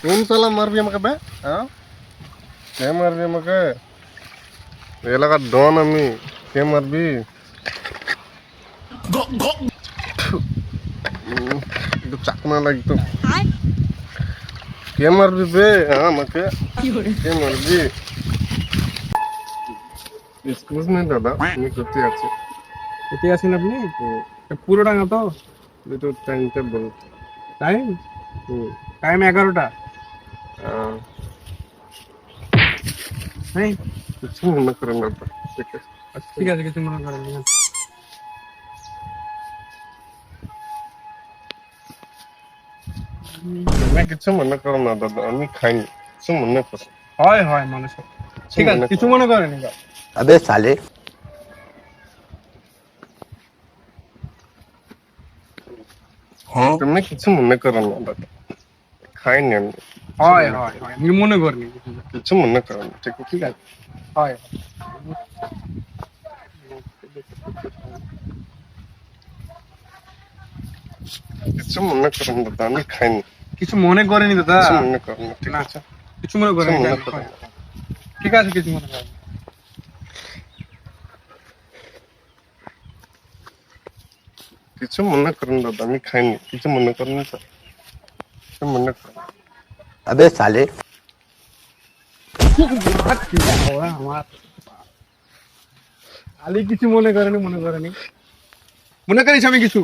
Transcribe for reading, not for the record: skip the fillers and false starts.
কোন সালা মারবি আমাকে বে? হ্যাঁ, কে মারবি আমাকে? এলাকার ডন আমি, কে মারবি? একটু চাকমা লাগতো। কে মারবি বে? হ্যাঁ আমাকে কে মারবি? এক্সকিউজ মি দাদা, আমি সত্যি আছি। কোথায় আছেন আপনি? পুরো ডাঙ্গা তো? একটু টাইমটা বল। টাইম হুম, টাইম 11টা। আহ, হ্যাঁ, কিছু মনে করেন না তো, ঠিক আছে? আচ্ছা, ঠিক আছে, কিছু মনে করেন না। আমি কিছু মনে করো না দাদা, আমি খাইনি, কিছু মনে করো। হয় হয় মানুষ, ঠিক আছে, কিছু মনে করেন না। अबे साले। তুমি কিছু মনে করো না দাদা, খাইনি আমি। হয় হয় হয়, আমি মনে করিনি কিছু। কিছু মনে করো না, ঠিক ঠিক আছে? আছে, হয়। কিছু মনে করো না দাদা, আমি খাইনি। কিছু মনে করেনি দাদা? কিছু মনে করো না, ঠিক না, আছে? কিছু মনে কিছু করেনি, মনে করো না, ঠিক আছে, কিছু মনে করেন। কিছু মনে করো না দাদা, আমি খাইনি, কিছু মনে করো না স্যার, কিছু মনে করো না। अबे साले। আমার আলি কিছু মনে করেনি, মনে করিস আমি কিছু